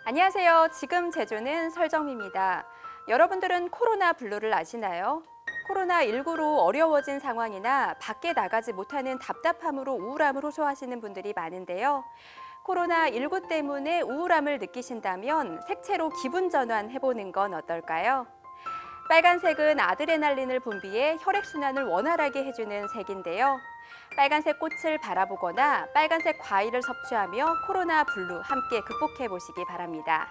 안녕하세요. 지금 제주는 설정미입니다. 여러분들은 코로나 블루를 아시나요? 코로나19로 어려워진 상황이나 밖에 나가지 못하는 답답함으로 우울함을 호소하시는 분들이 많은데요. 코로나19 때문에 우울함을 느끼신다면 색채로 기분 전환해보는 건 어떨까요? 빨간색은 아드레날린을 분비해 혈액순환을 원활하게 해주는 색인데요. 빨간색 꽃을 바라보거나 빨간색 과일을 섭취하며 코로나 블루 함께 극복해 보시기 바랍니다.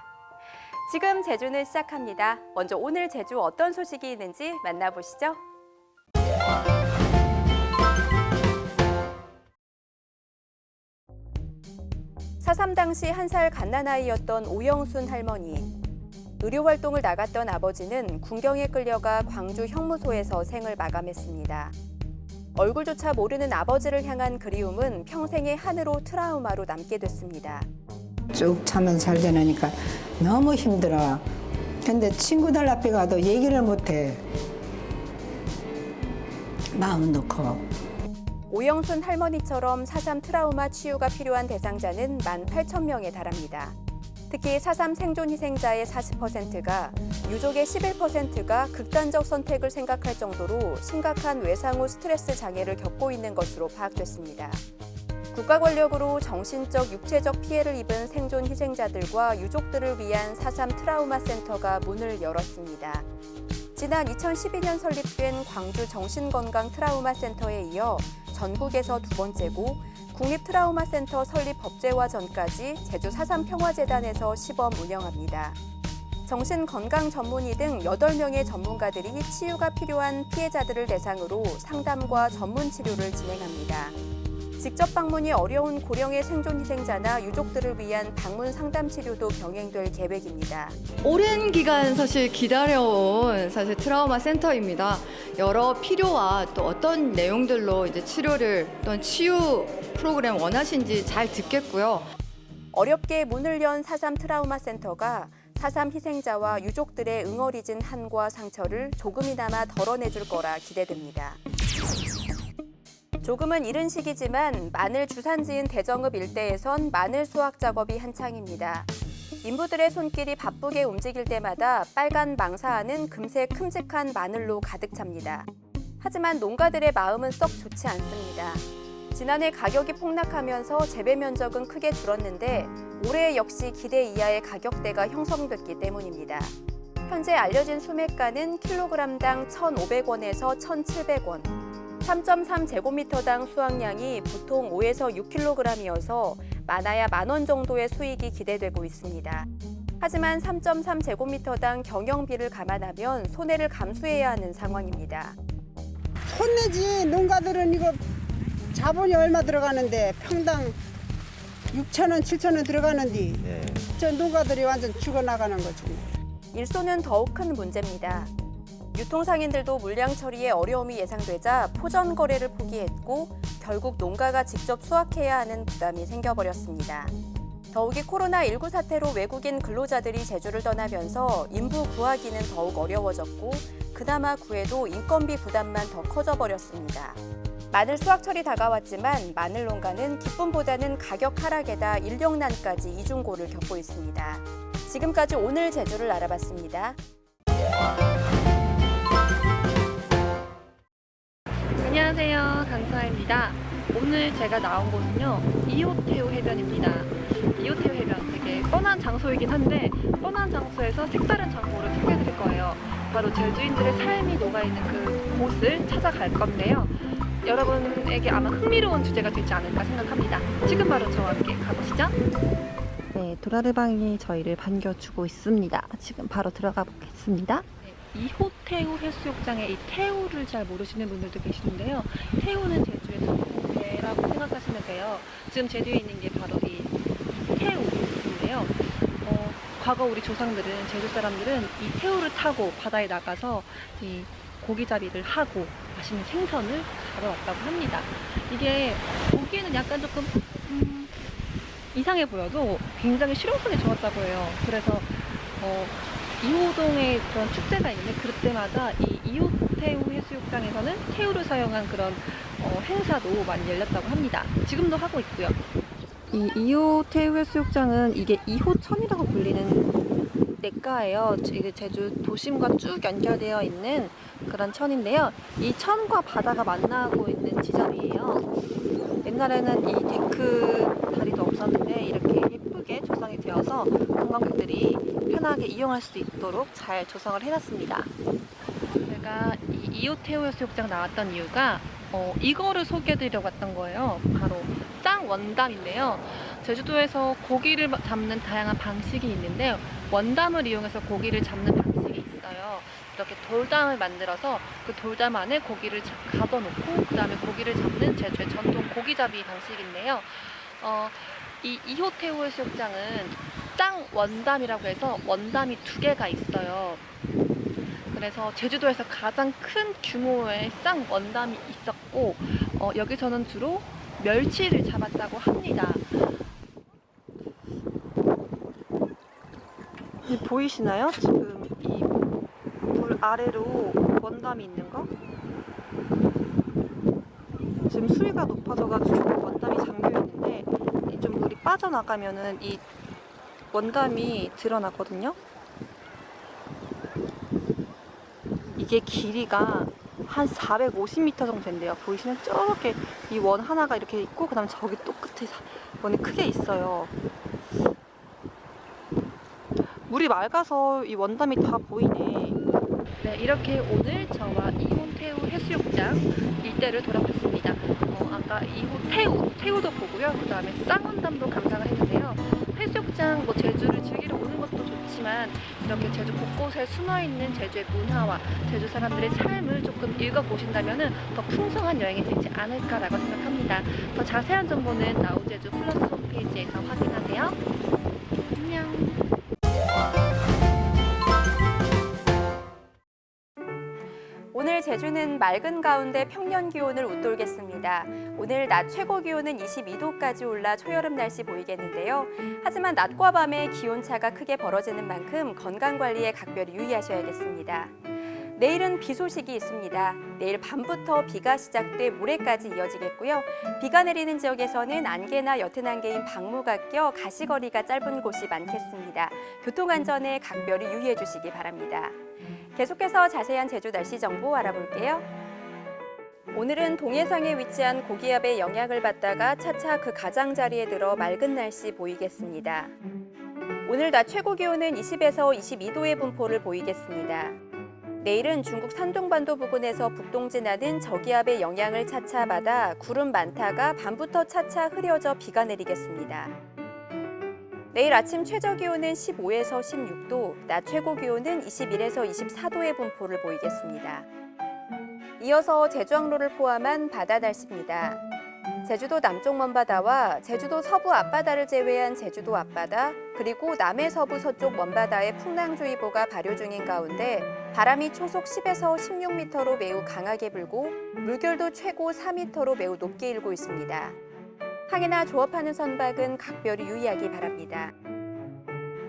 지금 제주는 시작합니다. 먼저 오늘 제주 어떤 소식이 있는지 만나보시죠. 사.3 당시 1살 갓난아이였던 오영순 할머니. 의료활동을 나갔던 아버지는 군경에 끌려가 광주 형무소에서 생을 마감했습니다. 얼굴조차 모르는 아버지를 향한 그리움은 평생의 한으로 트라우마로 남게 됐습니다. 쭉 참은 잘 되니까 너무 힘들어. 근데 친구들 앞에 가도 얘기를 못해. 마음 놓고. 오영순 할머니처럼 4.3 트라우마 치유가 필요한 대상자는 18,000명에 달합니다. 특히 4.3 생존 희생자의 40%가, 유족의 11%가 극단적 선택을 생각할 정도로 심각한 외상 후 스트레스 장애를 겪고 있는 것으로 파악됐습니다. 국가 권력으로 정신적, 육체적 피해를 입은 생존 희생자들과 유족들을 위한 4.3 트라우마 센터가 문을 열었습니다. 지난 2012년 설립된 광주 정신건강 트라우마 센터에 이어 전국에서 두 번째고 국립트라우마센터 설립 법제화 전까지 제주 4.3 평화재단에서 시범 운영합니다. 정신건강 전문의 등 8명의 전문가들이 치유가 필요한 피해자들을 대상으로 상담과 전문 치료를 진행합니다. 직접 방문이 어려운 고령의 생존 희생자나 유족들을 위한 방문 상담 치료도 병행될 계획입니다. 오랜 기간 사실 기다려온 트라우마 센터입니다. 여러 필요와 또 어떤 내용들로 이제 치료를 또는 치유 프로그램 원하신지 잘 듣겠고요. 어렵게 문을 연 4.3 트라우마 센터가 4.3 희생자와 유족들의 응어리진 한과 상처를 조금이나마 덜어내줄 거라 기대됩니다. 조금은 이른 시기지만 마늘 주산지인 대정읍 일대에선 마늘 수확 작업이 한창입니다. 인부들의 손길이 바쁘게 움직일 때마다 빨간 망사 안은 금세 큼직한 마늘로 가득 찹니다. 하지만 농가들의 마음은 썩 좋지 않습니다. 지난해 가격이 폭락하면서 재배 면적은 크게 줄었는데 올해 역시 기대 이하의 가격대가 형성됐기 때문입니다. 현재 알려진 수매가는 킬로그램당 1,500원에서 1,700원. 3.3제곱미터당 수확량이 보통 5에서 6kg이어서 많아야 만원 정도의 수익이 기대되고 있습니다. 하지만 3.3제곱미터당 경영비를 감안하면 손해를 감수해야 하는 상황입니다. 손내지. 농가들은 이거 자본이 얼마 들어가는데 평당 6,000원, 7,000원 들어가는데 저 농가들이 완전 죽어나가는 거지. 일손은 더욱 큰 문제입니다. 유통상인들도 물량 처리에 어려움이 예상되자 포전 거래를 포기했고 결국 농가가 직접 수확해야 하는 부담이 생겨버렸습니다. 더욱이 코로나19 사태로 외국인 근로자들이 제주를 떠나면서 인부 구하기는 더욱 어려워졌고 그나마 구해도 인건비 부담만 더 커져버렸습니다. 마늘 수확철이 다가왔지만 마늘 농가는 기쁨보다는 가격 하락에다 인력난까지 이중고를 겪고 있습니다. 지금까지 오늘 제주를 알아봤습니다. 안녕하세요, 강서아입니다. 오늘 제가 나온 곳은요, 이호태우 해변입니다. 이호태우 해변 되게 뻔한 장소이긴 한데 뻔한 장소에서 색다른 정보를 소개해드릴 거예요. 바로 제주인들의 삶이 녹아있는 그 곳을 찾아갈 건데요. 여러분에게 아마 흥미로운 주제가 되지 않을까 생각합니다. 지금 바로 저와 함께 가보시죠. 네, 도라르방이 저희를 반겨주고 있습니다. 지금 바로 들어가 보겠습니다. 이호태우 해수욕장의 이 태우를 잘 모르시는 분들도 계시는데요. 태우는 제주의 전통배라고 생각하시면 돼요. 지금 제 뒤에 있는 게 바로 이 태우인데요. 과거 우리 조상들은, 제주 사람들은 이 태우를 타고 바다에 나가서 이 고기잡이를 하고 맛있는 생선을 잡아왔다고 합니다. 이게 보기에는 약간 조금 이상해 보여도 굉장히 실용성이 좋았다고 해요. 그래서 이호동에 그런 축제가 있는데 그때마다 이 이호태우 이호태우 해수욕장에서는 태우를 사용한 그런 행사도 많이 열렸다고 합니다. 지금도 하고 있고요. 이 이호태우 해수욕장은 이게 2호천이라고 불리는 냇가예요. 이게 제주 도심과 쭉 연결되어 있는 그런 천인데요. 이 천과 바다가 만나고 있는 지점이에요. 옛날에는 이 데크 다리도 없었는데 이렇게 예쁘게 조성이 되어서 관광객들이 편하게 이용할 수 있도록 잘 조성을 해놨습니다. 제가 이 이호태우 해수욕장 나왔던 이유가 이거를 소개해드리려고 왔던 거예요. 바로 쌍원담인데요. 제주도에서 고기를 잡는 다양한 방식이 있는데 원담을 이용해서 고기를 잡는 방식이 있어요. 이렇게 돌담을 만들어서 그 돌담 안에 고기를 가둬놓고 그 다음에 고기를 잡는 제주의 전통 고기잡이 방식인데요. 이 이호태우 해수욕장은 쌍원담이라고 해서 원담이 2개가 있어요. 그래서 제주도에서 가장 큰 규모의 쌍원담이 있었고 여기서는 주로 멸치를 잡았다고 합니다. 보이시나요? 지금 이 물 아래로 원담이 있는 거? 지금 수위가 높아져가지고 원담이 잠겨 있는데 좀 물이 빠져나가면은 이 원담이 드러나거든요. 이게 길이가 한 450m 정도 된대요. 보이시면 저렇게 이 원 하나가 이렇게 있고 그 다음에 저기 또 끝에 원이 크게 있어요. 물이 맑아서 이 원담이 다 보이네. 네, 이렇게 오늘 저와 이호태우 해수욕장 일대를 돌아봤습니다. 아까 태우도 보고요. 그 다음에 쌍원담도 감상을 했는데요. 해수욕장 제주를 즐기러 오는 것도 좋지만 이렇게 제주 곳곳에 숨어있는 제주의 문화와 제주 사람들의 삶을 조금 읽어보신다면 더 풍성한 여행이 되지 않을까라고 생각합니다. 더 자세한 정보는 나우제주 플러스 홈페이지에서 확인하세요. 안녕. 오늘 제주는 맑은 가운데 평년 기온을 웃돌겠습니다. 오늘 낮 최고 기온은 22도까지 올라 초여름 날씨 보이겠는데요. 하지만 낮과 밤에 기온차가 크게 벌어지는 만큼 건강관리에 각별히 유의하셔야겠습니다. 내일은 비 소식이 있습니다. 내일 밤부터 비가 시작돼 모레까지 이어지겠고요. 비가 내리는 지역에서는 안개나 옅은 안개인 방무가 껴 가시거리가 짧은 곳이 많겠습니다. 교통안전에 각별히 유의해 주시기 바랍니다. 계속해서 자세한 제주 날씨 정보 알아볼게요. 오늘은 동해상에 위치한 고기압의 영향을 받다가 차차 그 가장자리에 들어 맑은 날씨 보이겠습니다. 오늘 낮 최고 기온은 20에서 22도의 분포를 보이겠습니다. 내일은 중국 산둥반도 부근에서 북동진하는 저기압의 영향을 차차 받아 구름 많다가 밤부터 차차 흐려져 비가 내리겠습니다. 내일 아침 최저 기온은 15에서 16도, 낮 최고 기온은 21에서 24도의 분포를 보이겠습니다. 이어서 제주항로를 포함한 바다 날씨입니다. 제주도 남쪽 먼바다와 제주도 서부 앞바다를 제외한 제주도 앞바다, 그리고 남해 서부 서쪽 먼바다에 풍랑주의보가 발효 중인 가운데 바람이 초속 10에서 16m로 매우 강하게 불고 물결도 최고 4m로 매우 높게 일고 있습니다. 항해나 조업하는 선박은 각별히 유의하기 바랍니다.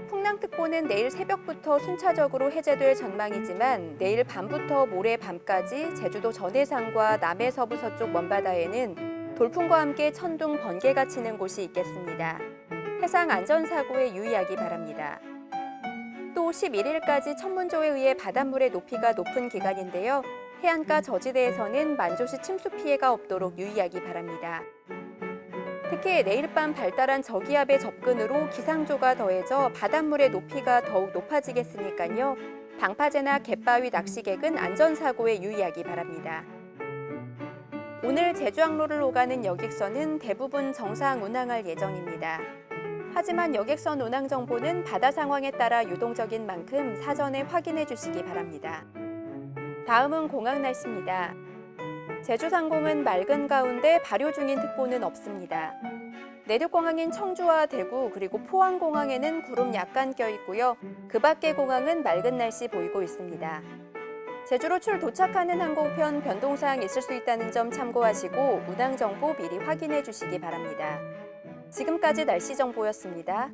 풍랑특보는 내일 새벽부터 순차적으로 해제될 전망이지만 내일 밤부터 모레 밤까지 제주도 전해상과 남해 서부 서쪽 먼바다에는 돌풍과 함께 천둥, 번개가 치는 곳이 있겠습니다. 해상 안전사고에 유의하기 바랍니다. 또 11일까지 천문조에 의해 바닷물의 높이가 높은 기간인데요. 해안가 저지대에서는 만조시 침수 피해가 없도록 유의하기 바랍니다. 특히 내일 밤 발달한 저기압의 접근으로 기상조가 더해져 바닷물의 높이가 더욱 높아지겠으니까요. 방파제나 갯바위 낚시객은 안전사고에 유의하기 바랍니다. 오늘 제주항로를 오가는 여객선은 대부분 정상 운항할 예정입니다. 하지만 여객선 운항 정보는 바다 상황에 따라 유동적인 만큼 사전에 확인해 주시기 바랍니다. 다음은 공항 날씨입니다. 제주상공은 맑은 가운데 발효 중인 특보는 없습니다. 내륙공항인 청주와 대구 그리고 포항공항에는 구름 약간 껴있고요. 그 밖의 공항은 맑은 날씨 보이고 있습니다. 제주로 도착하는 항공편 변동사항 있을 수 있다는 점 참고하시고 운항 정보 미리 확인해 주시기 바랍니다. 지금까지 날씨 정보였습니다.